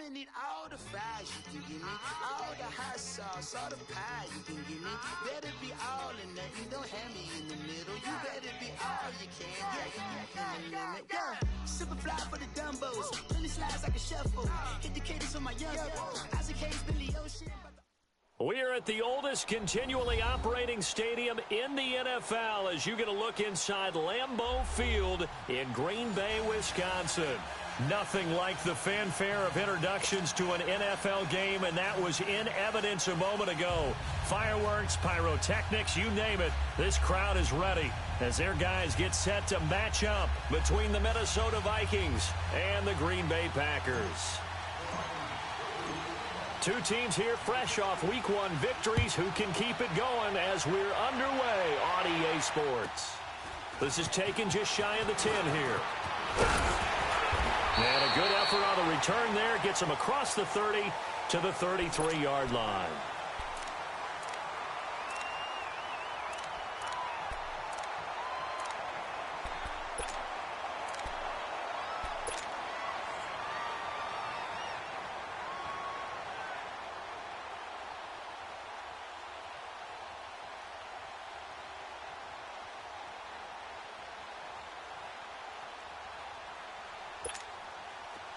I need all the fries you can give me, all the hot sauce, all the pie you can give me. Better be all or nothing, don't have me in the middle. You better be all you can, yeah. Super fly for the Dumbos, plenty slides like a shuffle. Hit the cadence on my young Isaac Hayes, Billy Ocean. We're at the oldest continually operating stadium in the NFL as you get a look inside Lambeau Field in Green Bay, Wisconsin. Nothing like the fanfare of introductions to an NFL game, and that was in evidence a moment ago. Fireworks, pyrotechnics, you name it. This crowd is ready as their guys get set to match up between the Minnesota Vikings and the Green Bay Packers. Two teams here fresh off Week 1 victories who can keep it going as we're underway on EA Sports. This is taken just shy of the 10 here. And a good effort on the return there. Gets him across the 30 to the 33-yard line.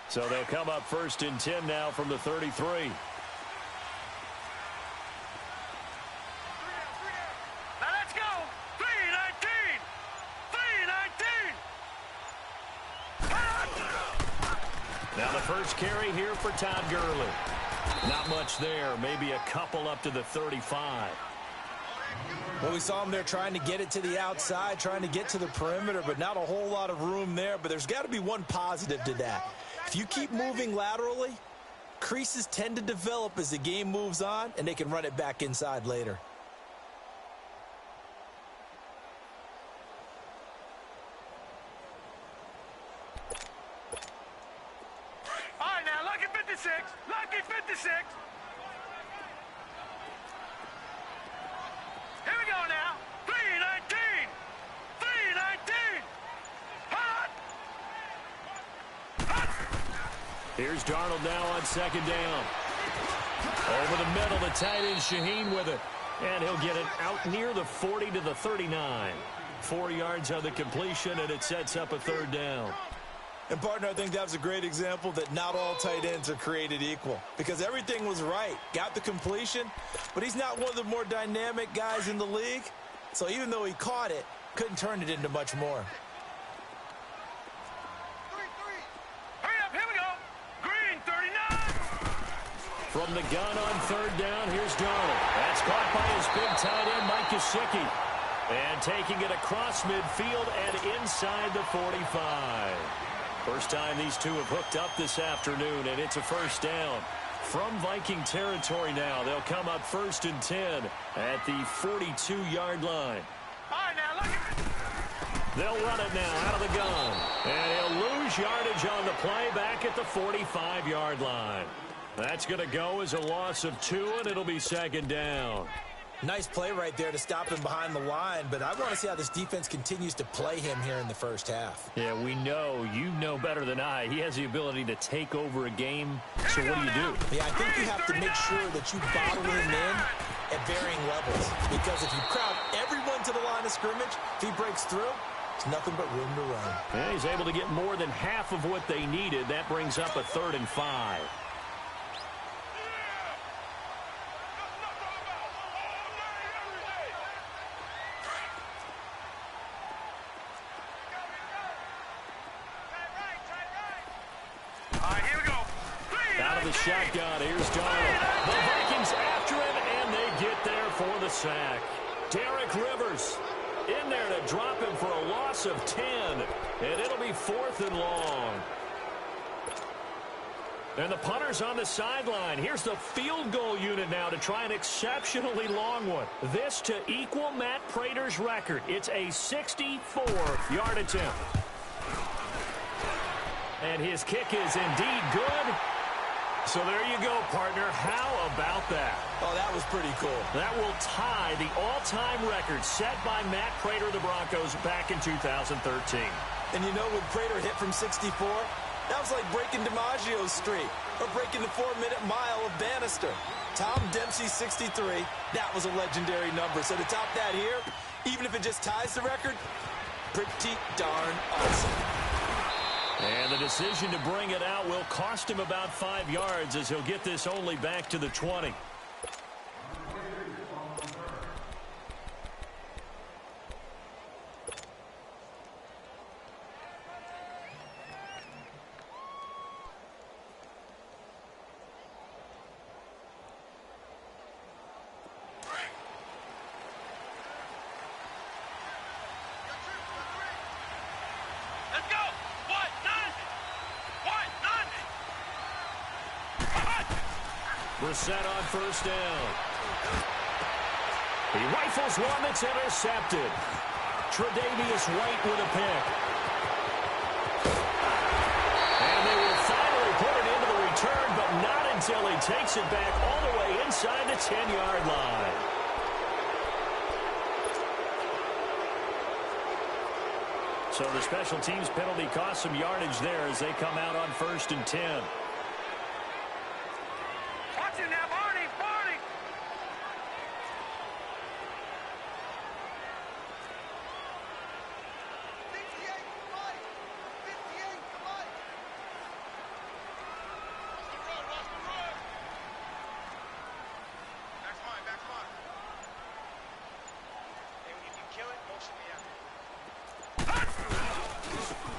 So they'll come up 1st and 10 now from the 33. Now let's go. 3-19. 3-19. Now the first carry here for Todd Gurley. Not much there. Maybe a couple up to the 35. Well, we saw him there trying to get it to the outside, trying to get to the perimeter, but not a whole lot of room there. But there's got to be one positive to that. If you keep moving laterally, creases tend to develop as the game moves on, and they can run it back inside later. All right, now, lucky 56. Lucky 56. Here we go now. 3-19. 3-19. Hot. Here's Darnold now on 2nd down. Over the middle, the tight end Shaheen with it. And he'll get it out near the 40 to the 39. 4 yards on the completion, and it sets up a 3rd down. And, partner, I think that was a great example that not all tight ends are created equal. Because everything was right. Got the completion, but he's not one of the more dynamic guys in the league. So even though he caught it, couldn't turn it into much more. From the gun on 3rd down, here's Darnold. That's caught by his big tight end, Mike Gesicki. And taking it across midfield and inside the 45. First time these two have hooked up this afternoon, and it's a 1st down. From Viking territory now, they'll come up 1st and 10 at the 42-yard line. All right, now, look at it. They'll run it now out of the gun. And he'll lose yardage on the play back at the 45-yard line. That's going to go as a loss of 2, and it'll be 2nd down. Nice play right there to stop him behind the line, but I want to see how this defense continues to play him here in the first half. Yeah, we know. You know better than I. He has the ability to take over a game, so what do you do? Yeah, I think you have to make sure that you bottle him in at varying levels, because if you crowd everyone to the line of scrimmage, if he breaks through, there's nothing but room to run. Yeah, he's able to get more than half of what they needed. That brings up a 3rd and 5. Shotgun, here's Darnold. The Vikings after him, and they get there for the sack. Derek Rivers in there to drop him for a loss of 10, and it'll be 4th and long. And the punter's on the sideline. Here's the field goal unit now to try an exceptionally long one. This to equal Matt Prater's record. It's a 64-yard attempt. And his kick is indeed good. So there you go, partner. How about that? Oh, that was pretty cool. That will tie the all-time record set by Matt Prater of the Broncos back in 2013. And you know, when Prater hit from 64, that was like breaking DiMaggio's streak. or breaking the 4-minute mile of Bannister. Tom Dempsey, 63. That was a legendary number. So to top that here, even if it just ties the record, pretty darn awesome. And the decision to bring it out will cost him about 5 yards as he'll get this only back to the 20. Set on first down. He rifles one that's intercepted. Tre'Davious White with a pick. And they will finally put it into the return, but not until he takes it back all the way inside the 10-yard line. So the special teams penalty cost some yardage there as they come out on 1st and 10.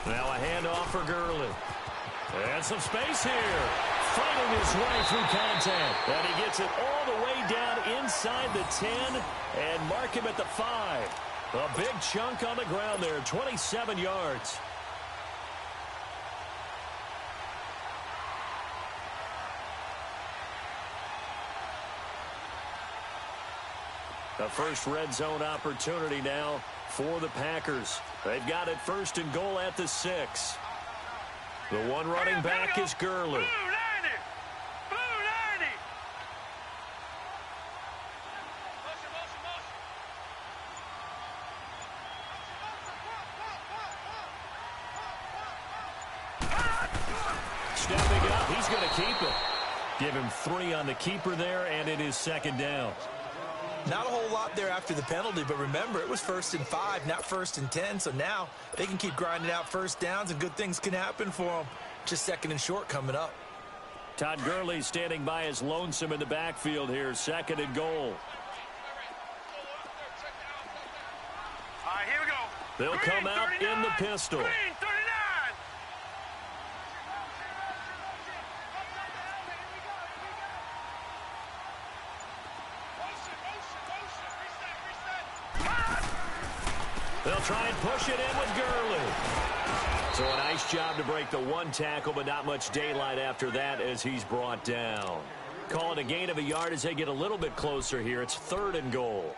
Now a handoff for Gurley. And some space here. Fighting his way through contact. And he gets it all the way down inside the 10 and mark him at the 5. A big chunk on the ground there, 27 yards. The first red zone opportunity now for the Packers. They've got it 1st and goal at the 6. The one running back is Gurley. Stepping up, he's going to keep it. Give him 3 on the keeper there, and it is 2nd down. Not a whole lot there after the penalty, but remember, it was 1st and 5, not 1st and 10, so now they can keep grinding out first downs, and good things can happen for them. Just 2nd and short coming up. Todd Gurley standing by his lonesome in the backfield here, 2nd and goal. All right, here we go. They'll come out 39, in the pistol. Green, 39. They'll try and push it in with Gurley. So a nice job to break the 1 tackle, but not much daylight after that as he's brought down. Call it a gain of a yard as they get a little bit closer here. It's 3rd and goal.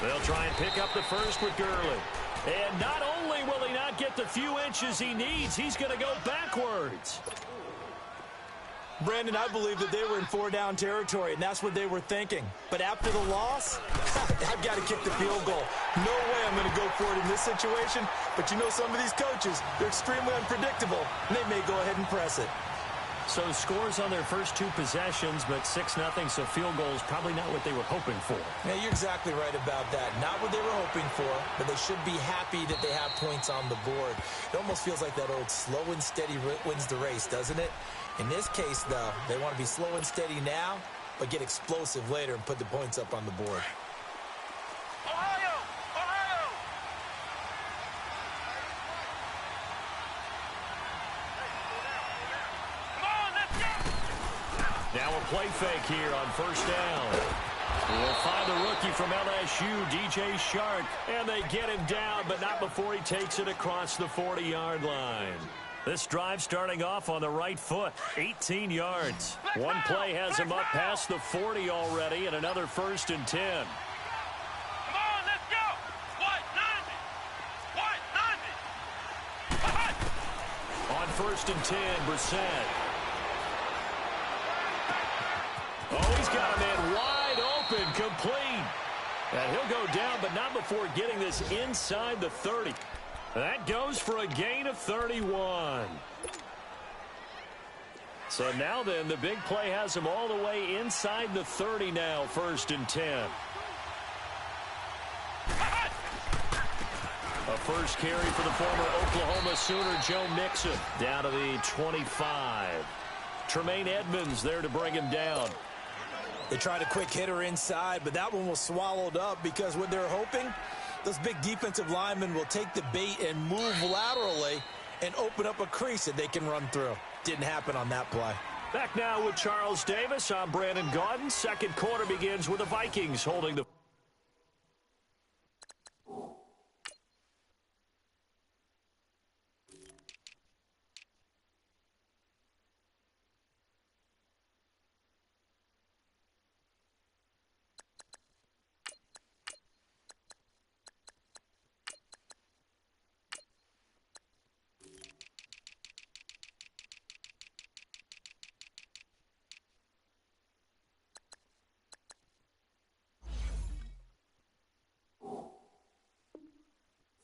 They'll try and pick up the first with Gurley. And not only will he not get the few inches he needs, he's going to go backwards. Brandon, I believe that they were in 4-down territory, and that's what they were thinking. But after the loss, I've got to kick the field goal. No way I'm going to go for it in this situation. But you know some of these coaches, they're extremely unpredictable, and they may go ahead and press it. So scores on their first 2 possessions, but 6-0, so field goals probably not what they were hoping for. Yeah, you're exactly right about that. Not what they were hoping for, but they should be happy that they have points on the board. It almost feels like that old slow and steady wins the race, doesn't it? In this case, though, they want to be slow and steady now, but get explosive later and put the points up on the board. Now a play fake here on first down. We'll find the rookie from LSU, DJ Shark, and they get him down, but not before he takes it across the 40-yard line. This drive starting off on the right foot, 18 yards. One play has him up past the 40 already, and another 1st and 10. First and 10, Brissett. Oh, he's got a man wide open, complete. And he'll go down, but not before getting this inside the 30. That goes for a gain of 31. So now then, the big play has him all the way inside the 30 now, first and 10. A first carry for the former Oklahoma Sooner, Joe Mixon, down to the 25. Tremaine Edmonds there to bring him down. They tried a quick hitter inside, but that one was swallowed up because what they're hoping, those big defensive linemen will take the bait and move laterally and open up a crease that they can run through. Didn't happen on that play. Back now with Charles Davis. I'm Brandon Gaudin. Second quarter begins with the Vikings holding the...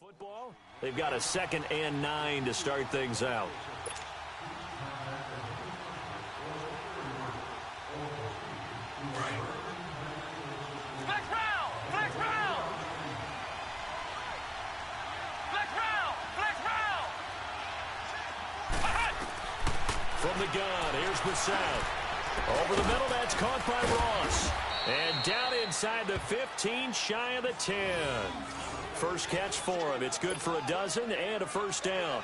football. They've got a 2nd and 9 to start things out. Flex round! Flex round! Flex round! Flex round! From the gun, here's Brissett. Over the middle, that's caught by Ross. And down inside the 15, shy of the 10. First catch for him. It's good for a dozen and a first down.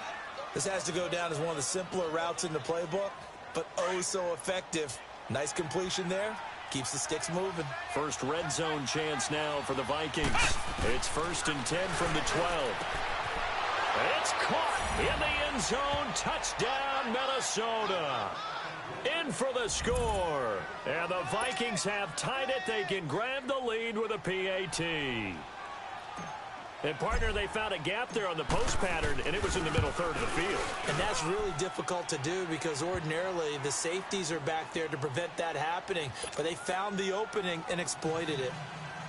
This has to go down as one of the simpler routes in the playbook, but oh so effective. Nice completion there. Keeps the sticks moving. First red zone chance now for the Vikings. It's first and 10 from the 12. It's caught in the end zone. Touchdown, Minnesota. In for the score. And the Vikings have tied it. They can grab the lead with a PAT. And, partner, they found a gap there on the post pattern, and it was in the middle third of the field. And that's really difficult to do because ordinarily the safeties are back there to prevent that happening. But they found the opening and exploited it.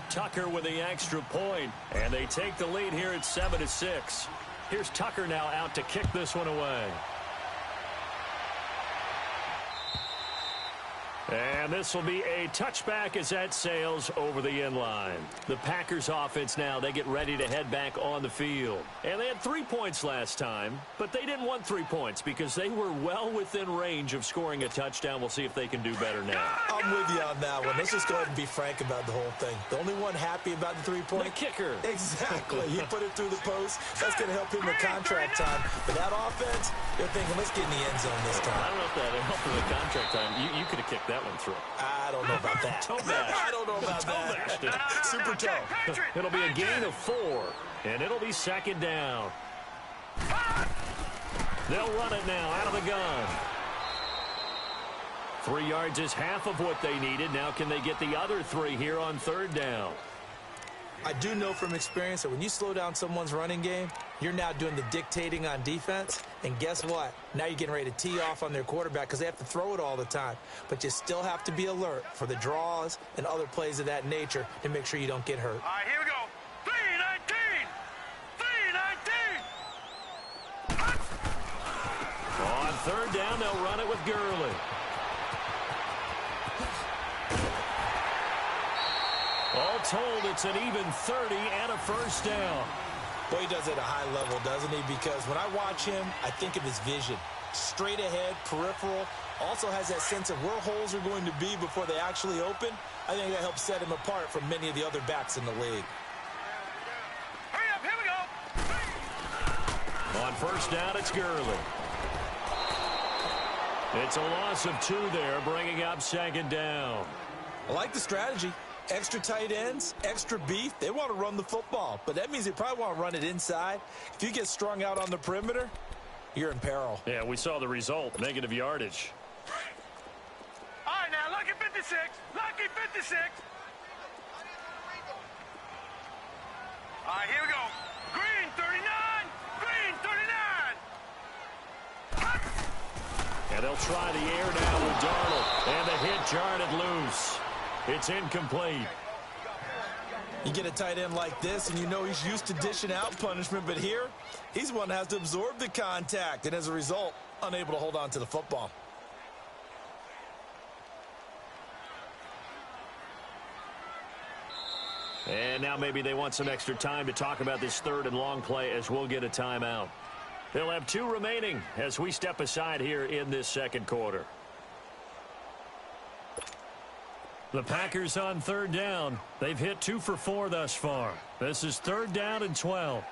Tucker with the extra point, and they take the lead here at 7-6. Here's Tucker now out to kick this one away. And this will be a touchback as that sails over the end line. The Packers offense now, they get ready to head back on the field. And they had 3 points last time, but they didn't want 3 points because they were well within range of scoring a touchdown. We'll see if they can do better now. I'm with you on that one. Let's just go ahead and be frank about the whole thing. The only one happy about the 3-point? The kicker. Exactly. He put it through the post. That's going to help him with contract time. But that offense, they're thinking, let's get in the end zone this time. I don't know if that helped him with contract time. You could have kicked that one through. I don't know about that. I don't know about that. Super toe. It'll be a gain of 4, and it'll be second down. They'll run it now out of the gun. 3 yards is half of what they needed. Now can they get the other 3 here on third down? I do know from experience that when you slow down someone's running game, you're now doing the dictating on defense. And guess what? Now you're getting ready to tee off on their quarterback because they have to throw it all the time. But you still have to be alert for the draws and other plays of that nature to make sure you don't get hurt. All right, here we go. 3-19. 3-19. On third down, they'll run it with Gurley. All told, it's an even 30 and a first down. Boy, he does it at a high level, doesn't he? Because when I watch him, I think of his vision. Straight ahead, peripheral. Also has that sense of where holes are going to be before they actually open. I think that helps set him apart from many of the other backs in the league. Hurry up, here we go. On first down, it's Gurley. It's a loss of 2 there, bringing up second down. I like the strategy. Extra tight ends, extra beef. They want to run the football, but that means they probably want to run it inside. If you get strung out on the perimeter, you're in peril. Yeah, we saw the result, negative yardage. All right, now, lucky 56. Lucky 56. All right, here we go. Green 39. Green 39. they'll try the air now with Darnold. And the hit jarred loose. It's incomplete. You get a tight end like this, and you know he's used to dishing out punishment, but here, he's one that has to absorb the contact, and as a result, unable to hold on to the football. And now maybe they want some extra time to talk about this third and long play as we'll get a timeout. They'll have 2 remaining as we step aside here in this second quarter. The Packers on third down. They've hit 2 for 4 thus far. This is 3rd down and 12.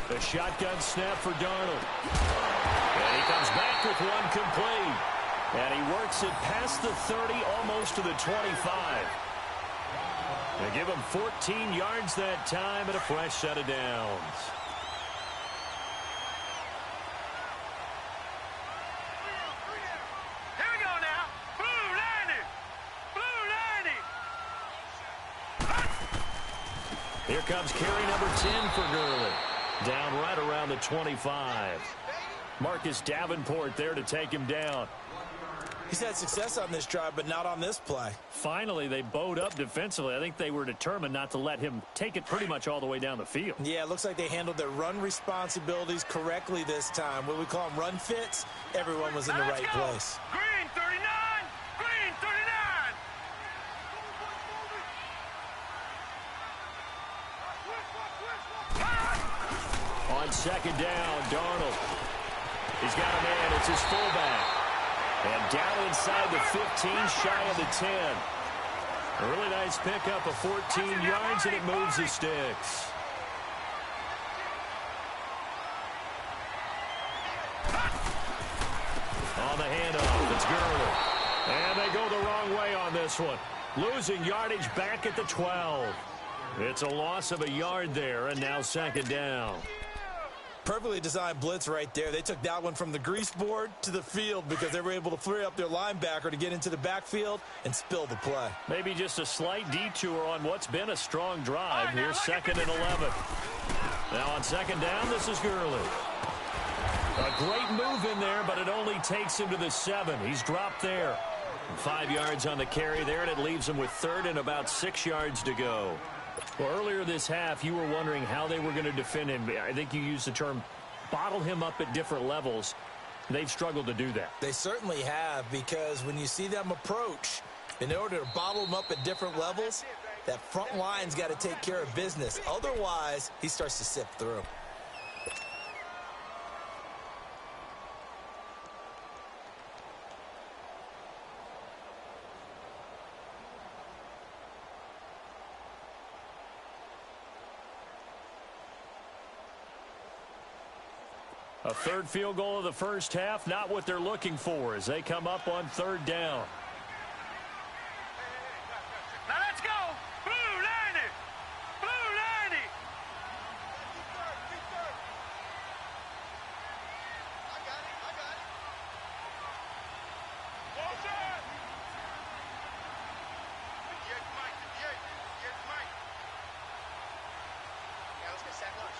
The shotgun snap for Darnold. And he comes back with one complete. And he works it past the 30, almost to the 25. They give him 14 yards that time and a fresh set of downs. Here we go now. Blue 90. Blue 90. Here comes carry number 10 for Gurley. Down right around the 25. Marcus Davenport there to take him down. He's had success on this drive, but not on this play. Finally, they bowed up defensively. I think they were determined not to let him take it pretty much all the way down the field. Yeah, it looks like they handled their run responsibilities correctly this time. What we call them run fits, everyone was in the right place. Green 39. Green 39. On second down, Darnold. He's got a man. It's his fullback. And down inside the 15, shy of the 10. A really nice pickup of 14 yards, and it moves the sticks. On the handoff, it's Gurley. And they go the wrong way on this one. Losing yardage back at the 12. It's a loss of a yard there, and now second down. Perfectly designed blitz right there. They took that one from the grease board to the field because they were able to free up their linebacker to get into the backfield and spill the play. Maybe just a slight detour on what's been a strong drive. Here's 2nd and 11. Now on second down, this is Gurley. A great move in there, but it only takes him to the 7. He's dropped there. 5 yards on the carry there, and it leaves him with 3rd and about 6 yards to go. Well, earlier this half, you were wondering how they were going to defend him. I think you used the term bottle him up at different levels. They've struggled to do that. They certainly have, because when you see them approach, in order to bottle him up at different levels, that front line's got to take care of business. Otherwise, he starts to sift through. A 3rd field goal of the first half, not what they're looking for as they come up on 3rd down. Now let's go. Blue 90. Blue 90. I got it. Bullshit. Get Mike. Yeah, let's get sack lunch.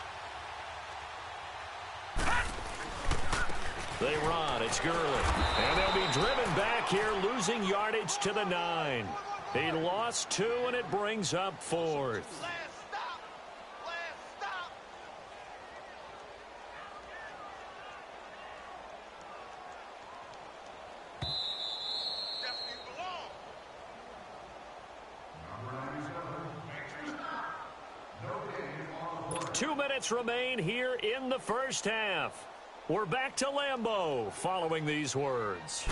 They run. It's Gurley. And they'll be driven back here, losing yardage to the 9. He lost 2, and it brings up 4th. Last stop. Definitely belong. 2 minutes remain here in the first half. We're back to Lambeau following these words.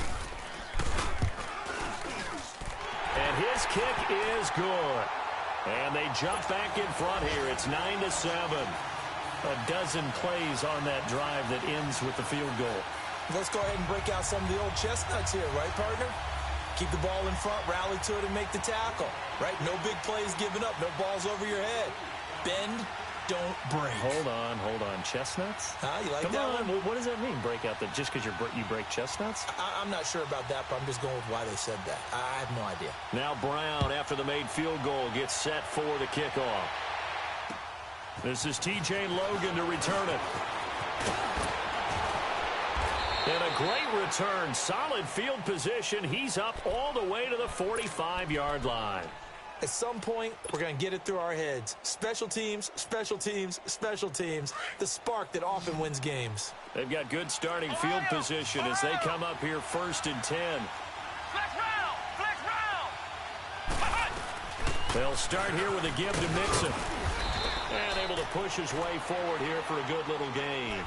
And his kick is good. And they jump back in front here. It's 9-7. A dozen plays on that drive that ends with the field goal. Let's go ahead and break out some of the old chestnuts here, right, partner? Keep the ball in front, rally to it, and make the tackle, right? No big plays given up, no balls over your head. Bend, don't break. Hold on. Chestnuts? You like Come that on. one? What does that mean, break out the, just because you break chestnuts? I'm not sure about that, but I'm just going with why they said that. I have no idea. Now Brown, after the made field goal, gets set for the kickoff. This is T.J. Logan to return it. And a great return. Solid field position. He's up all the way to the 45-yard line. At some point, we're going to get it through our heads. Special teams, special teams, special teams. The spark that often wins games. They've got good starting field position as they come up here 1st and 10. Flex round! Flex round! They'll start here with a give to Mixon. And able to push his way forward here for a good little gain.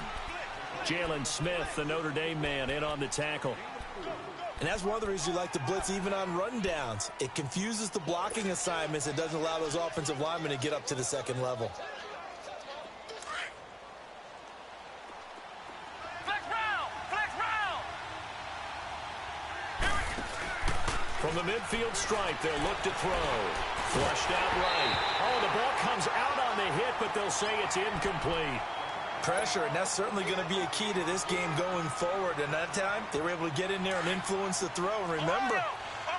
Jalen Smith, the Notre Dame man, in on the tackle. And that's one of the reasons you like to blitz even on rundowns. It confuses the blocking assignments. It doesn't allow those offensive linemen to get up to the second level. Flex round! Flex round! From the midfield stripe, they'll look to throw. Flushed out right. Oh, the ball comes out on the hit, but they'll say it's incomplete. Pressure, and that's certainly going to be a key to this game going forward. And that time, they were able to get in there and influence the throw. And remember,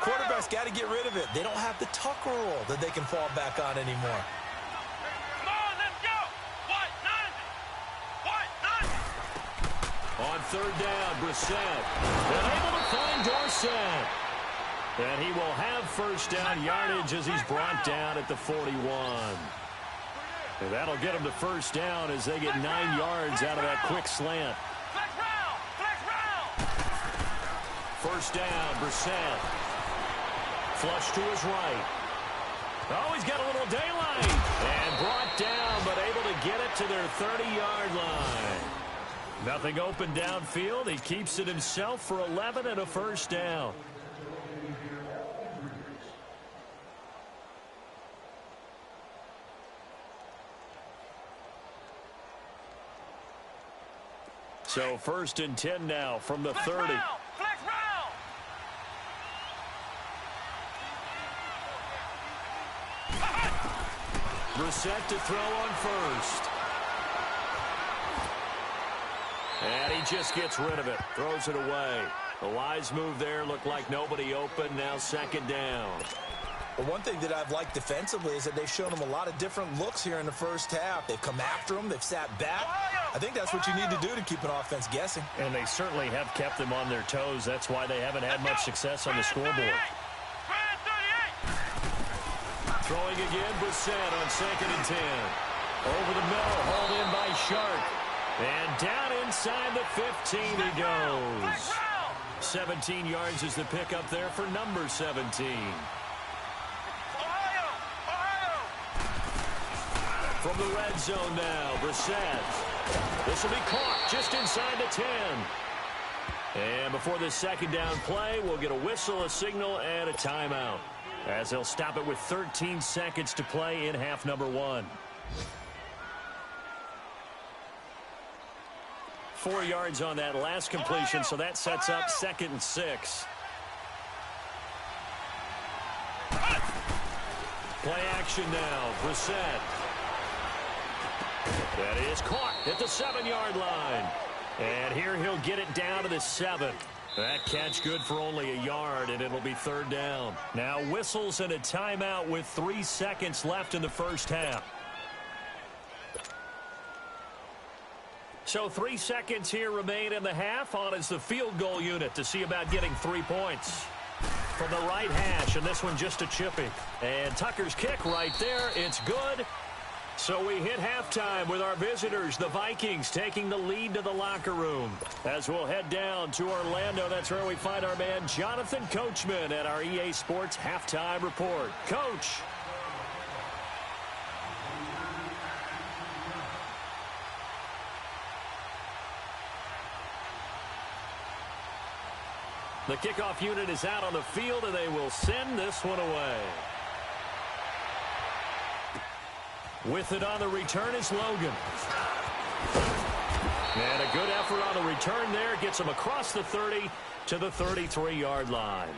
quarterbacks got to get rid of it. They don't have the tuck roll that they can fall back on anymore. Come on, let's go! What? None! On 3rd down, Brissett. And able to find Dorsett. And he will have 1st down yardage as he's brought down at the 41. And that'll get him to 1st down as they get 9 yards out of that quick slant. Flex round! Flex round! 1st down, Brissett. Flush to his right. Oh, he's got a little daylight. And brought down, but able to get it to their 30-yard line. Nothing open downfield. He keeps it himself for 11 and a 1st down. So 1st and 10 now from the 30. Flex round! Brissett to throw on 1st. And he just gets rid of it. Throws it away. A wise move there. Looked like nobody open. Now 2nd down. Well, one thing that I've liked defensively is that they've shown them a lot of different looks here in the first half. They've come after them. They've sat back. I think that's what you need to do to keep an offense guessing. And they certainly have kept them on their toes. That's why they haven't had much success on the scoreboard. Throwing again, Brissett on 2nd and 10. Over the middle, hauled in by Shark. And down inside the 15 he goes. 17 yards is the pickup there for number 17. From the red zone now, Brissett. This will be caught just inside the 10. And before this 2nd down play, we'll get a whistle, a signal, and a timeout, as they'll stop it with 13 seconds to play in half number 1. 4 yards on that last completion, so that sets up 2nd and 6. Play action now, Brissett. That is caught at the 7-yard line. And here he'll get it down to the 7. That catch good for only a yard, and it'll be 3rd down. Now whistles and a timeout with 3 seconds left in the first half. So 3 seconds here remain in the half. On is the field goal unit to see about getting 3 points. From the right hash, and this one just a chippy. And Tucker's kick right there. It's good. So we hit halftime with our visitors, the Vikings, taking the lead to the locker room. As we'll head down to Orlando, that's where we find our man Jonathan Coachman at our EA Sports Halftime Report. Coach. The kickoff unit is out on the field, and they will send this one away. With it on the return is Logan. And a good effort on the return there. Gets him across the 30 to the 33-yard line.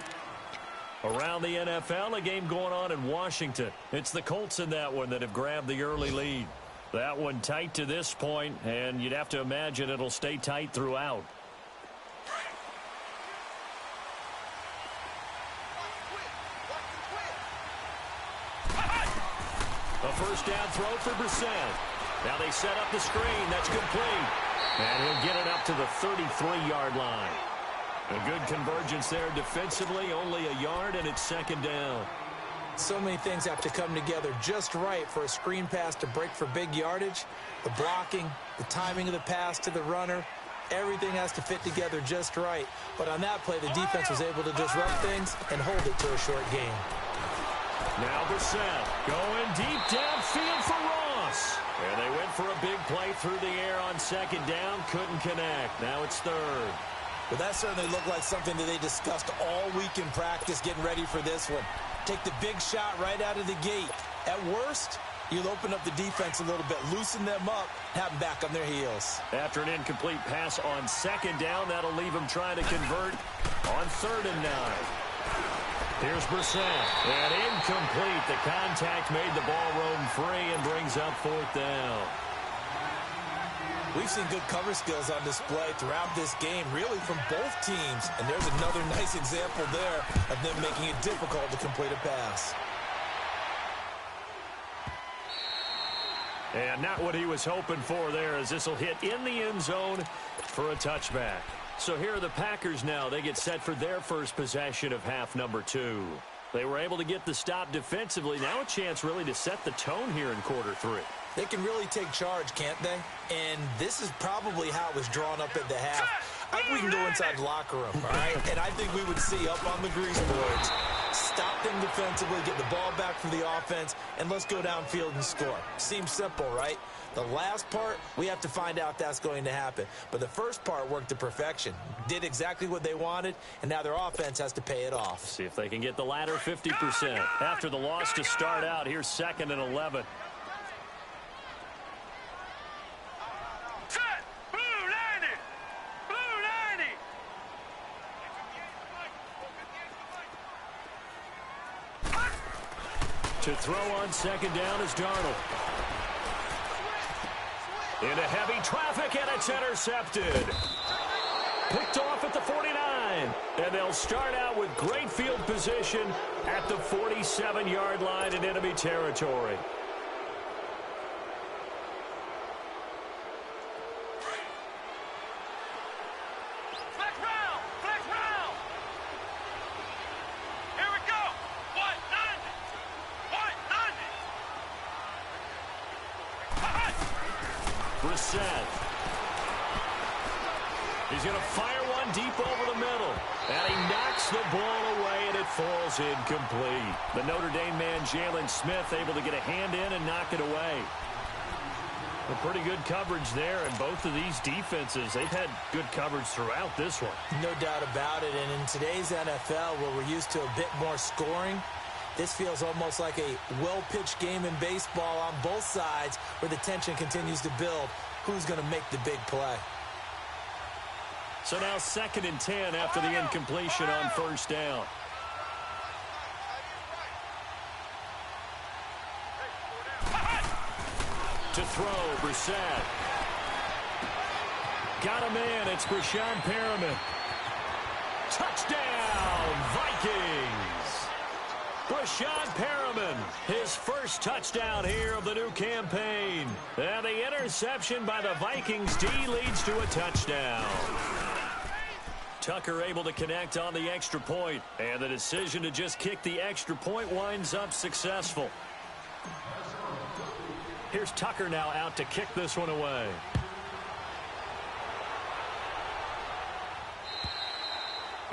Around the NFL, a game going on in Washington. It's the Colts in that one that have grabbed the early lead. That one tight to this point, and you'd have to imagine it'll stay tight throughout. A first down throw for Brissett. Now they set up the screen. That's complete. And he'll get it up to the 33-yard line. A good convergence there defensively, only a yard, and it's second down. So many things have to come together just right for a screen pass to break for big yardage. The blocking, the timing of the pass to the runner, everything has to fit together just right. But on that play, the defense was able to disrupt things and hold it to a short game. Now Brissett going deep downfield for Ross. And they went for a big play through the air on second down. Couldn't connect. Now it's third. Well, that certainly looked like something that they discussed all week in practice, getting ready for this one. Take the big shot right out of the gate. At worst, you'll open up the defense a little bit, loosen them up, have them back on their heels. After an incomplete pass on second down, that'll leave them trying to convert on 3rd and 9. Here's Brissett, and incomplete. The contact made the ball roam free and brings up 4th down. We've seen good cover skills on display throughout this game, really from both teams. And there's another nice example there of them making it difficult to complete a pass. And not what he was hoping for there, as this will hit in the end zone for a touchback. So here are the Packers now. They get set for their first possession of half number 2. They were able to get the stop defensively. Now a chance really to set the tone here in quarter 3. They can really take charge, can't they? And this is probably how it was drawn up at the half. I think we can go inside the locker room, all right? And I think we would see up on the grease boards, stop them defensively, get the ball back from the offense, and let's go downfield and score. Seems simple, right? The last part, we have to find out that's going to happen. But the first part worked to perfection. Did exactly what they wanted, and now their offense has to pay it off. See if they can get the latter 50%. After the loss to start out, here's 2nd and 11. To throw on second down is Darnold. Into heavy traffic, and it's intercepted. Picked off at the 49. And they'll start out with great field position at the 47-yard line in enemy territory. Brissett. He's going to fire one deep over the middle. And he knocks the ball away, and it falls incomplete. The Notre Dame man, Jalen Smith, able to get a hand in and knock it away. A pretty good coverage there, and both of these defenses, they've had good coverage throughout this one. No doubt about it, and in today's NFL, where we're used to a bit more scoring, this feels almost like a well-pitched game in baseball on both sides where the tension continues to build. Who's going to make the big play? So now 2nd and 10 after the incompletion on first down. To throw, Brissett. Got him in. It's Brashon Perriman. Touchdown, Vikings! Brashon Perriman, his first touchdown here of the new campaign. And the interception by the Vikings D leads to a touchdown. Tucker able to connect on the extra point, and the decision to just kick the extra point winds up successful. Here's Tucker now out to kick this one away.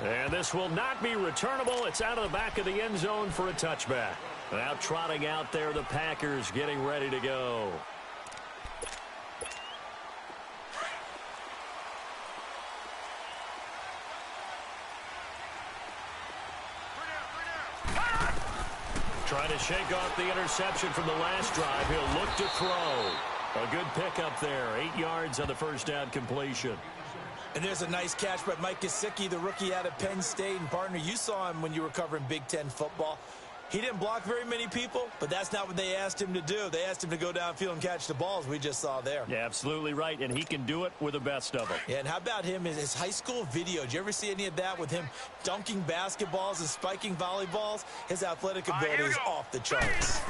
And this will not be returnable. It's out of the back of the end zone for a touchback. Now trotting out there, the Packers getting ready to go. Trying to shake off the interception from the last drive. He'll look to throw. A good pickup there. 8 yards on the first down completion. And there's a nice catch by Mike Gesicki, the rookie out of Penn State. And, partner, you saw him when you were covering Big Ten football. He didn't block very many people, but that's not what they asked him to do. They asked him to go downfield and catch the balls we just saw there. Yeah, absolutely right, and he can do it with the best of them. Yeah, and how about him in his high school video? Did you ever see any of that with him dunking basketballs and spiking volleyballs? His athletic ability is off the charts.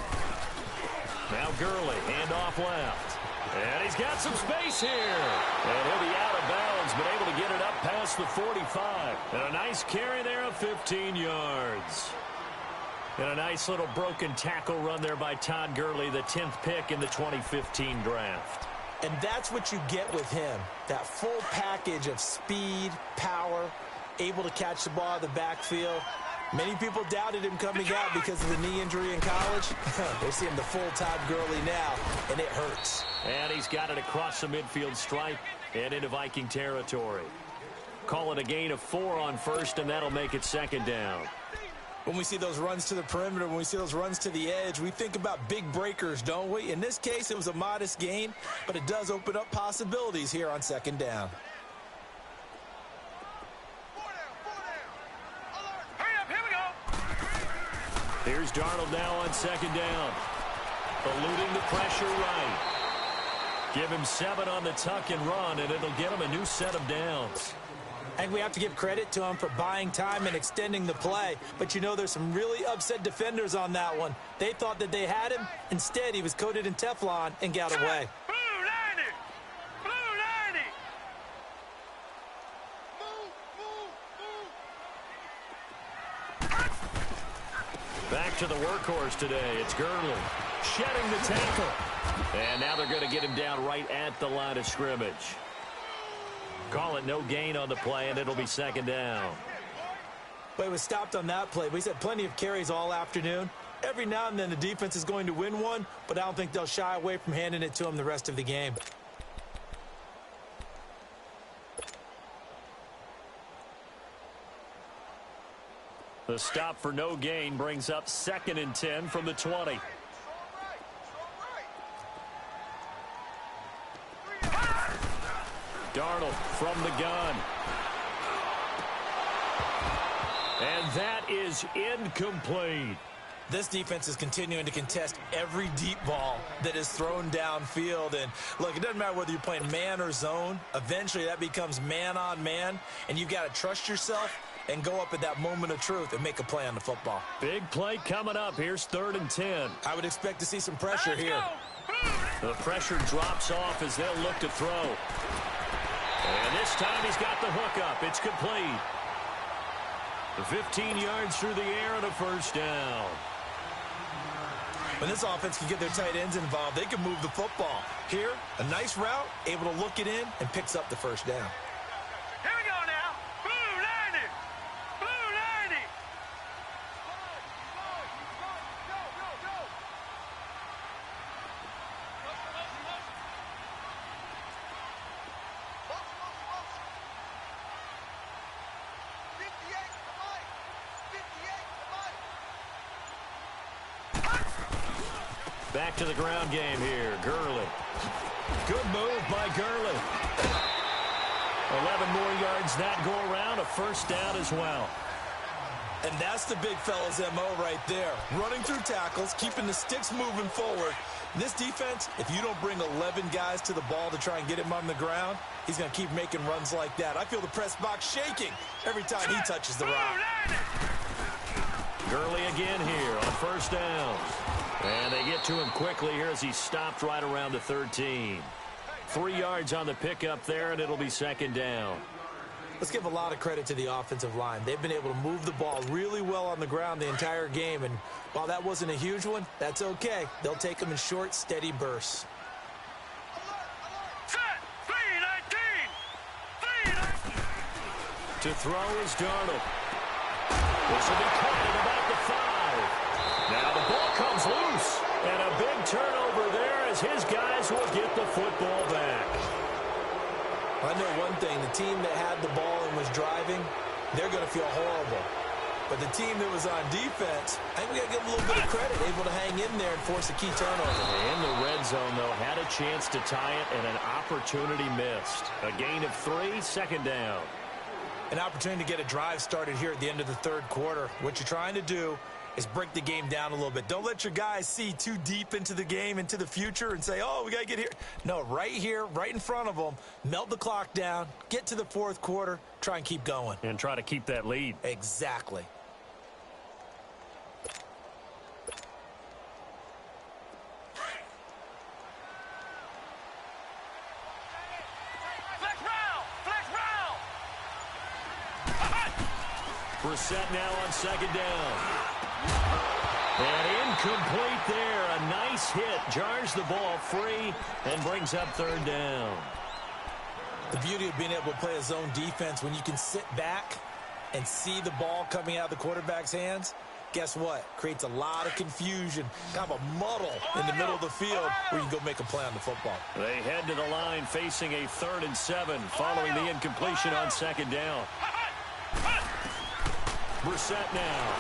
Now Gurley, handoff left. And he's got some space here. And he'll be out of bounds, but able to get it up past the 45. And a nice carry there of 15 yards. And a nice little broken tackle run there by Todd Gurley, the 10th pick in the 2015 draft. And that's what you get with him, that full package of speed, power, able to catch the ball out of the backfield. Many people doubted him coming out because of the knee injury in college. They're seeing the full Todd Gurley now, and it hurts. And he's got it across the midfield stripe and into Viking territory. Call it a gain of 4 on first, and that'll make it second down. When we see those runs to the perimeter, when we see those runs to the edge, we think about big breakers, don't we? In this case, it was a modest gain, but it does open up possibilities here on second down. Here's Darnold now on second down. Eluding the pressure right. Give him 7 on the tuck and run, and it'll get him a new set of downs. I think we have to give credit to him for buying time and extending the play. But, you know, there's some really upset defenders on that one. They thought that they had him. Instead, he was coated in Teflon and got away. Blue 90! Blue 90! Back to the workhorse today. It's Gurley shedding the tackle. And now they're going to get him down right at the line of scrimmage. Call it no gain on the play, and it'll be second down. But he was stopped on that play. He's had plenty of carries all afternoon. Every now and then the defense is going to win one, but I don't think they'll shy away from handing it to him the rest of the game. The stop for no gain brings up 2nd and 10 from the 20. Darnold from the gun. And that is incomplete. This defense is continuing to contest every deep ball that is thrown downfield. And, look, it doesn't matter whether you're playing man or zone. Eventually, that becomes man-on-man, and you've got to trust yourself and go up at that moment of truth and make a play on the football. Big play coming up. Here's 3rd and 10. I would expect to see some pressure here. The pressure drops off as they'll look to throw. And this time he's got the hook up. It's complete. 15 yards through the air and a first down. When this offense can get their tight ends involved, they can move the football. Here, a nice route, able to look it in, and picks up the first down. Here we go now. Blue 90! Blue 90! Back to the ground game here. Gurley. Good move by Gurley. 11 more yards that go around. A first down as well. And that's the big fella's MO right there. Running through tackles, keeping the sticks moving forward. This defense, if you don't bring 11 guys to the ball to try and get him on the ground, he's going to keep making runs like that. I feel the press box shaking every time he touches the rock. Gurley again here on first down. And they get to him quickly here as he stopped right around the 13. 3 yards on the pickup there, and it'll be second down. Let's give a lot of credit to the offensive line. They've been able to move the ball really well on the ground the entire game, and while that wasn't a huge one, that's okay. They'll take them in short, steady bursts. Set! 3-19! 3-19! To throw is Darnold. This will be caught at about the 5. Now the ball comes loose, and a big turnover there as his guys will get the football back. I know one thing, the team that had the ball and was driving, they're going to feel horrible. But the team that was on defense, I think we got to give them a little bit of credit, able to hang in there and force a key turnover. In the red zone, though, had a chance to tie it, and an opportunity missed. A gain of 3, second down. An opportunity to get a drive started here at the end of the third quarter. What you're trying to do is break the game down a little bit. Don't let your guys see too deep into the game, into the future, and say, oh, we got to get here. No, right here, right in front of them, melt the clock down, get to the fourth quarter, try and keep going. And try to keep that lead. Exactly. Brissett now on second down. And incomplete there. A nice hit. Jars the ball free and brings up third down. The beauty of being able to play a zone defense when you can sit back and see the ball coming out of the quarterback's hands, guess what? Creates a lot of confusion, kind of a muddle in the middle of the field where you can go make a play on the football. They head to the line facing a 3rd and 7 following the incompletion on second down. Brissett now.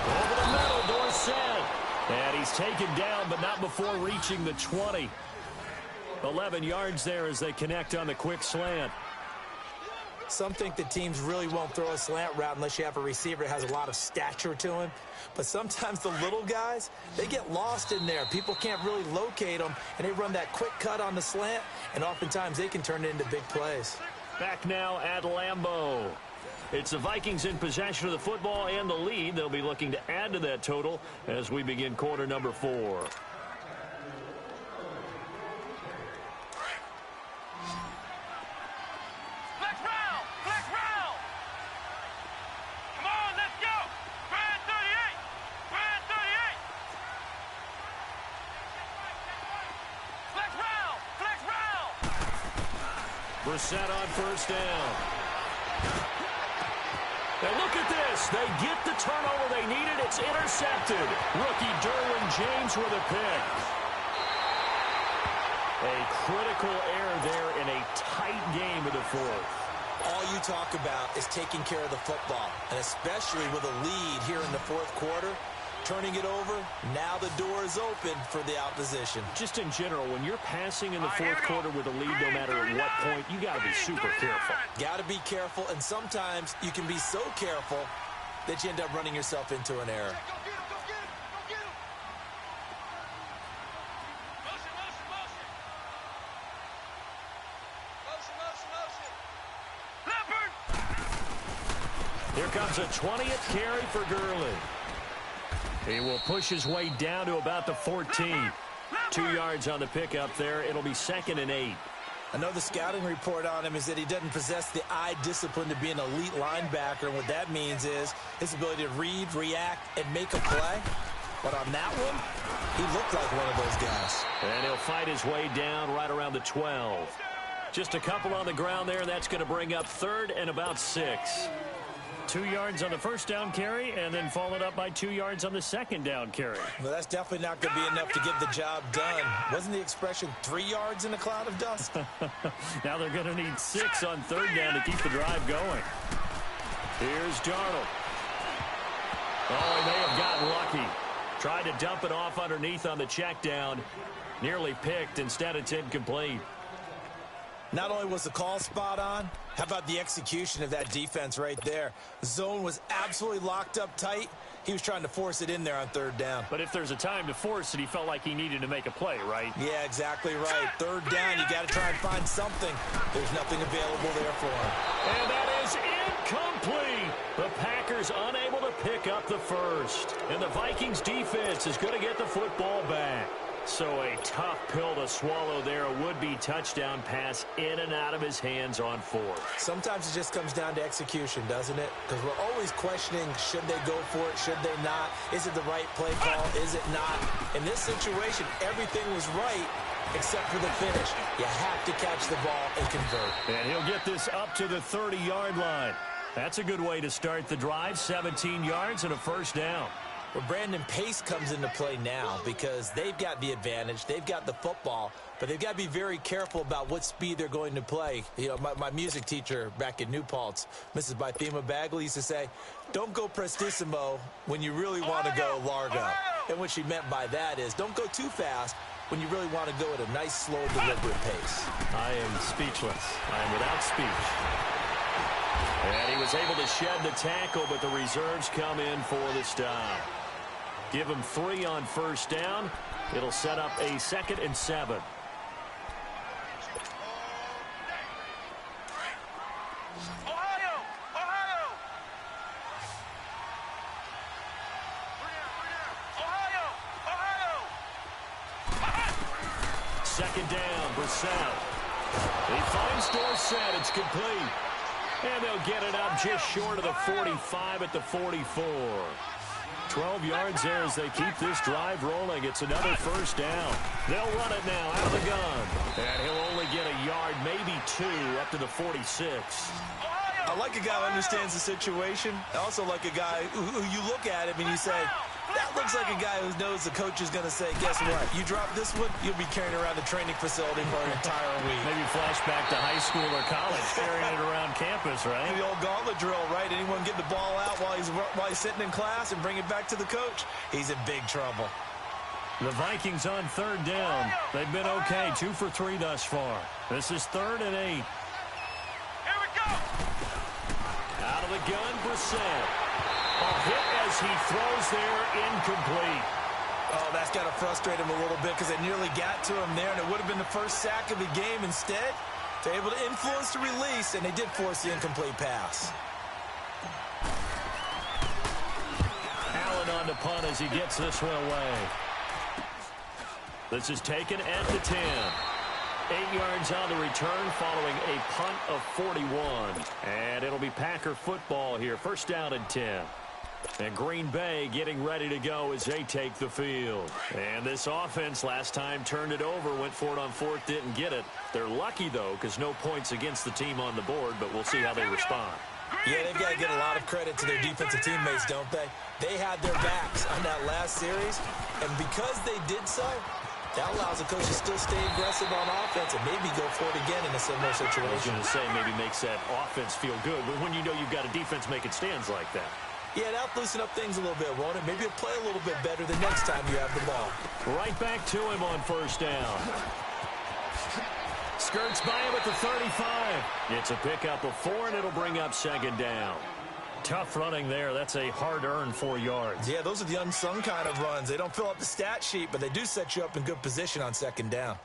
Over the middle, Dorsett. And he's taken down, but not before reaching the 20. 11 yards there as they connect on the quick slant. Some think that teams really won't throw a slant route unless you have a receiver that has a lot of stature to him. But sometimes the little guys, they get lost in there. People can't really locate them, and they run that quick cut on the slant, and oftentimes they can turn it into big plays. Back now at Lambeau. It's the Vikings in possession of the football and the lead. They'll be looking to add to that total as we begin quarter number 4. Brissett on first down. And look at this. They get the turnover they needed. It's intercepted. Rookie Derwin James with a pick. A critical error there in a tight game of the 4th. All you talk about is taking care of the football, and especially with a lead here in the 4th quarter. Turning it over, now the door is open for the opposition. Just in general, when you're passing in the 4th quarter with a lead, no matter at what point, you got to be super careful. Got to be careful, and sometimes you can be so careful that you end up running yourself into an error. Here comes a 20th carry for Gurley. He will push his way down to about the 14. 2 yards on the pickup there. It'll be 2nd and 8. Another scouting report on him is that he doesn't possess the eye discipline to be an elite linebacker. And what that means is his ability to read, react, and make a play. But on that one, he looked like one of those guys. And he'll fight his way down right around the 12. Just a couple on the ground there, and that's going to bring up 3rd and about 6. 2 yards on the first down carry, and then followed up by 2 yards on the second down carry. Well, that's definitely not going to be enough to get the job done. Wasn't the expression 3 yards in a cloud of dust? Now they're going to need 6 on 3rd down to keep the drive going. Here's Darnold. Oh, they have gotten lucky. Tried to dump it off underneath on the check down. Nearly picked. Instead, it's incomplete. Not only was the call spot on, how about the execution of that defense right there? The zone was absolutely locked up tight. He was trying to force it in there on 3rd down. But if there's a time to force it, he felt like he needed to make a play, right? Yeah, exactly right. 3rd down, you got to try and find something. There's nothing available there for him. And that is incomplete. The Packers unable to pick up the first. And the Vikings defense is going to get the football back. So a tough pill to swallow there. A would-be touchdown pass in and out of his hands on 4th. Sometimes it just comes down to execution, doesn't it? Because we're always questioning, should they go for it, should they not? Is it the right play call, is it not? In this situation, everything was right except for the finish. You have to catch the ball and convert. And he'll get this up to the 30-yard line. That's a good way to start the drive. 17 yards and a first down. Well, Brandon, pace comes into play now because they've got the advantage. They've got the football, but they've got to be very careful about what speed they're going to play. You know, my music teacher back in New Paltz, Mrs. Bythema Bagley, used to say, don't go prestissimo when you really want to go largo. And what she meant by that is don't go too fast when you really want to go at a nice, slow, deliberate pace. I am speechless. I am without speech. And he was able to shed the tackle, but the reserves come in for the stop. Give him 3 on first down. It'll set up a 2nd and 7. Ohio! Ohio! Ohio! Ohio! 2nd down, Brissett. He finds Dorsett. It's complete. And they'll get it up just short of the 45 at the 44. 12 yards there as they keep this drive rolling. It's another first down. They'll run it now out of the gun. And he'll only get a yard, maybe 2, up to the 46. I like a guy who understands the situation. I also like a guy who you look at him and you say, that looks like a guy who knows the coach is going to say, guess what? You drop this one, you'll be carrying around the training facility for an entire week. Maybe flashback to high school or college, carrying it around campus, right? The old gauntlet drill, right? Anyone get the ball out while he's sitting in class and bring it back to the coach? He's in big trouble. The Vikings on third down. They've been okay, 2 for 3 thus far. This is 3rd and 8. Here we go. Out of the gun, Brissett. A hit as he throws there, incomplete. Oh, that's got to frustrate him a little bit because they nearly got to him there, and it would have been the first sack of the game. Instead, they're able to influence the release, and they did force the incomplete pass. Allen on to punt as he gets this one away. This is taken at the 10. 8 yards on the return following a punt of 41. And it'll be Packer football here. First down and 10. And Green Bay getting ready to go as they take the field. And this offense last time turned it over, went for it on 4th, didn't get it. They're lucky, though, because no points against the team on the board, but we'll see how they respond. Yeah, they've got to get a lot of credit to their defensive teammates, don't they? They had their backs on that last series, and because they did so, that allows the coach to still stay aggressive on offense and maybe go for it again in a similar situation. I was going to say maybe makes that offense feel good, but when you know you've got a defense making stands like that. Yeah, that'll loosen up things a little bit, won't it? Maybe you'll play a little bit better the next time you have the ball. Right back to him on first down. Skirts by him at the 35. It's a pickup of 4, and it'll bring up 2nd down. Tough running there. That's a hard-earned 4 yards. Yeah, those are the unsung kind of runs. They don't fill up the stat sheet, but they do set you up in good position on 2nd down.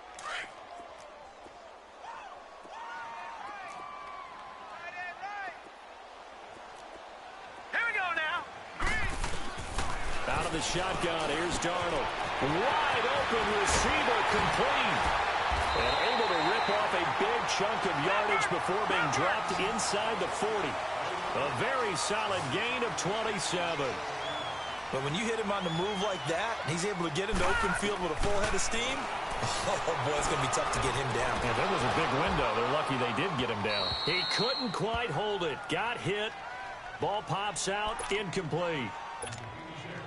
Here we go now. Out of the shotgun, here's Darnold. Wide open receiver, complete. And able to rip off a big chunk of yardage before being dropped inside the 40. A very solid gain of 27. But when you hit him on the move like that, he's able to get into open field with a full head of steam, oh boy, it's going to be tough to get him down. Yeah, there was a big window. They're lucky they did get him down. He couldn't quite hold it. Got hit. Ball pops out, incomplete.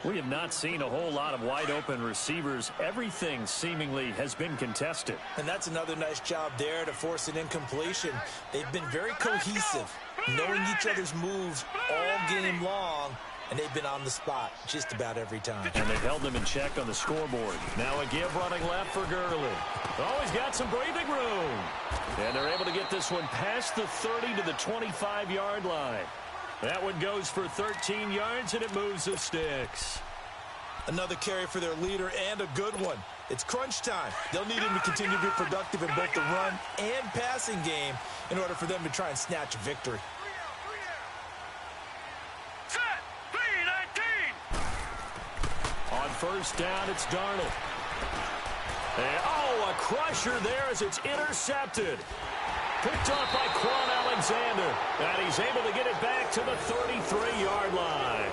We have not seen a whole lot of wide-open receivers. Everything seemingly has been contested. And that's another nice job there to force an incompletion. They've been very cohesive, knowing each other's moves all game long, and they've been on the spot just about every time. And they've held them in check on the scoreboard. Now a give running left for Gurley. Oh, he's got some breathing room. And they're able to get this one past the 30 to the 25-yard line. That one goes for 13 yards, and it moves the sticks. Another carry for their leader, and a good one. It's crunch time. They'll need him to continue to be productive in both the run and passing game in order for them to try and snatch a victory. Set. 3-19. On first down, it's Darnold. And, oh, a crusher there as it's intercepted. Picked off by Quan Alexander. And he's able to get it back to the 33-yard line.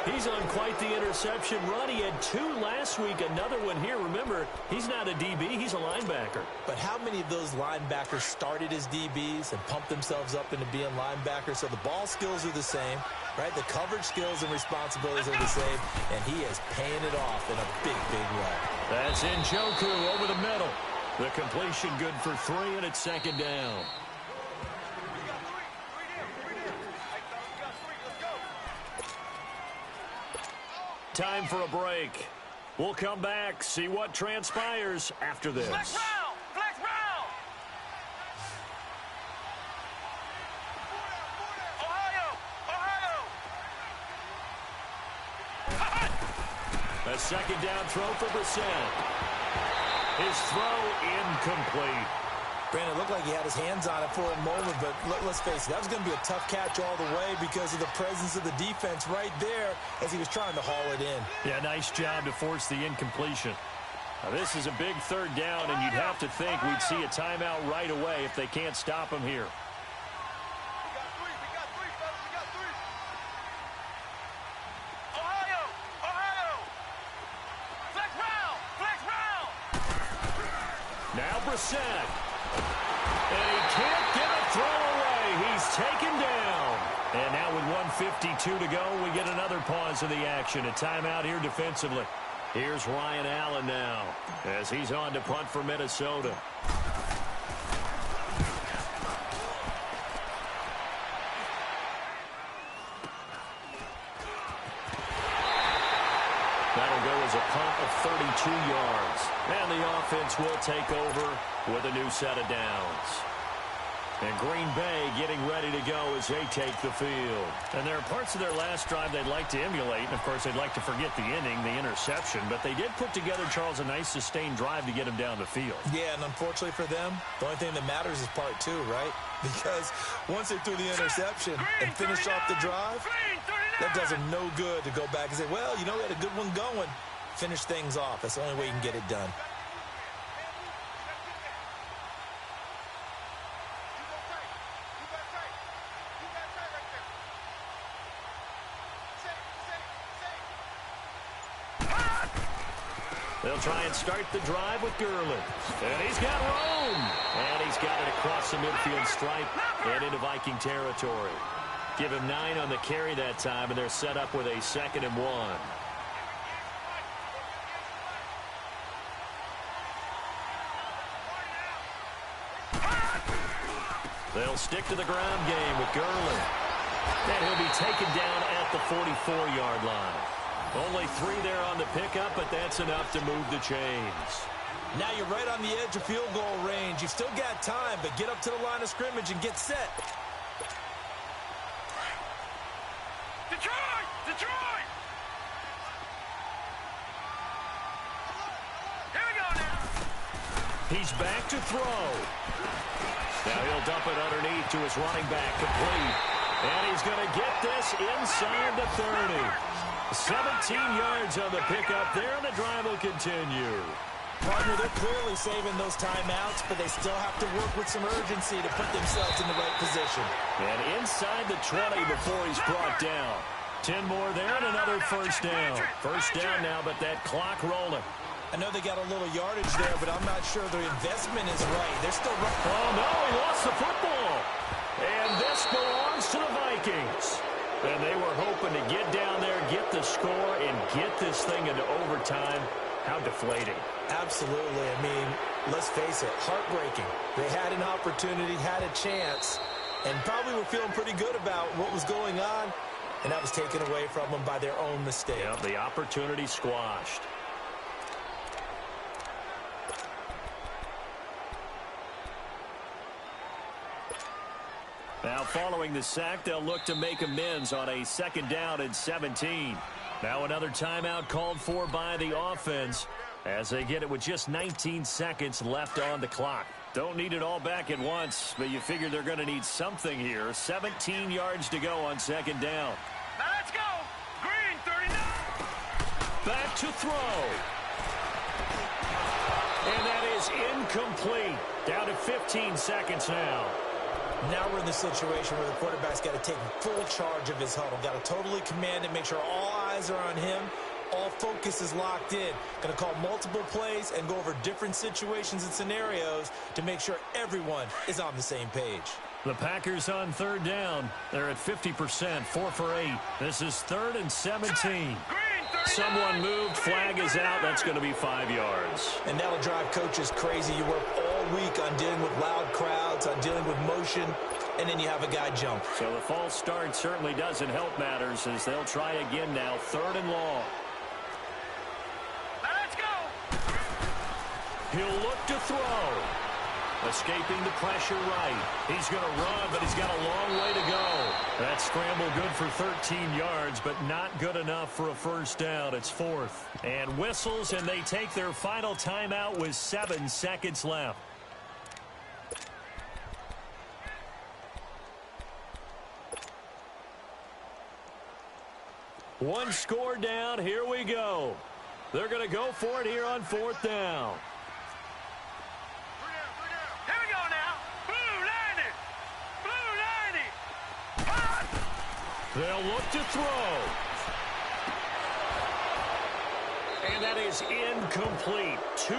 He's on quite the interception run. He had 2 last week, another one here. Remember, he's not a DB, he's a linebacker. But how many of those linebackers started as DBs and pumped themselves up into being linebackers? So the ball skills are the same, right? The coverage skills and responsibilities are the same, and he is paying it off in a big, big way. That's Njoku over the middle. The completion good for 3, and it's 2nd down. Time for a break. We'll come back, see what transpires after this. Flex round. Flex round. Ohio. A 2nd down throw for Brissett. His throw incomplete. Brandon, it looked like he had his hands on it for a moment, but let's face it, that was going to be a tough catch all the way because of the presence of the defense right there as he was trying to haul it in. Yeah, nice job to force the incompletion. Now, this is a big 3rd down, and you'd have to think we'd see a timeout right away if they can't stop him here. a set. And he can't get a throw away. He's taken down. And now with 1:52 to go, we get another pause of the action. A timeout here defensively. Here's Ryan Allen now as he's on to punt for Minnesota. That'll go as a punt of 32 yards. And the offense will take over with a new set of downs. And Green Bay getting ready to go as they take the field. And there are parts of their last drive they'd like to emulate. And, of course, they'd like to forget the inning, the interception. But they did put together, Charles, a nice sustained drive to get him down the field. Yeah, and unfortunately for them, the only thing that matters is part two, right? Because once they threw the interception and finished off the drive, that does them no good to go back and say, well, you know, we had a good one going. Finish things off. That's the only way you can get it done. They'll try and start the drive with Gurley. And he's got room. And he's got it across the midfield stripe and into Viking territory. Give him 9 on the carry that time, and they're set up with a 2nd and 1. They'll stick to the ground game with Gurley. And he'll be taken down at the 44-yard line. Only 3 there on the pickup, but that's enough to move the chains. Now you're right on the edge of field goal range. You've still got time, but get up to the line of scrimmage and get set. Detroit! Detroit! Here we go now. He's back to throw. Now he'll dump it underneath to his running back, complete. And he's going to get this inside the 30. 17 yards on the pickup there, and the drive will continue. Partner, they're clearly saving those timeouts, but they still have to work with some urgency to put themselves in the right position. And inside the 20 before he's brought down. 10 more there and another first down. First down now, but that clock rolling. I know they got a little yardage there, but I'm not sure the investment is right. They're still right. Oh, no, he lost the football. And this belongs to the Vikings. And they were hoping to get down there, get the score, and get this thing into overtime. How deflating. Absolutely. I mean, let's face it, heartbreaking. They had an opportunity, had a chance, and probably were feeling pretty good about what was going on, and that was taken away from them by their own mistake. Yeah, the opportunity squashed. Now, following the sack, they'll look to make amends on a 2nd down and 17. Now another timeout called for by the offense as they get it with just 19 seconds left on the clock. Don't need it all back at once, but you figure they're going to need something here. 17 yards to go on 2nd down. Now let's go. Green, 39. Back to throw. And that is incomplete. Down to 15 seconds now. Now we're in the situation where the quarterback's got to take full charge of his huddle. Got to totally command it, make sure all eyes are on him. All focus is locked in. Going to call multiple plays and go over different situations and scenarios to make sure everyone is on the same page. The Packers on 3rd down. They're at 50%, 4 for 8. This is 3rd and 17. Someone moved, flag is out. That's going to be 5 yards. And that'll drive coaches crazy. You work all week on dealing with loud crowds, on dealing with motion, and then you have a guy jump. So the false start certainly doesn't help matters as they'll try again now, 3rd and long. Let's go. He'll look to throw. Escaping the pressure right. He's going to run, but he's got a long way to go. That scramble good for 13 yards, but not good enough for a first down. It's 4th. And whistles, and they take their final timeout with 7 seconds left. One score down. Here we go. They're going to go for it here on 4th down. Here we go now. Blue 90. Blue 90. They'll look to throw. And that is incomplete. 2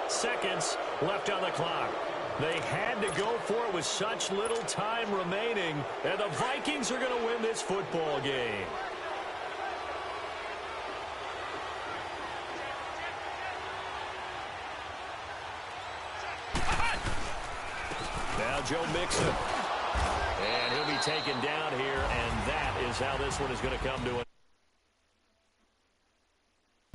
seconds left on the clock. They had to go for it with such little time remaining, and the Vikings are going to win this football game. Now Joe Mixon. And he'll be taken down here, and that is how this one is going to come to an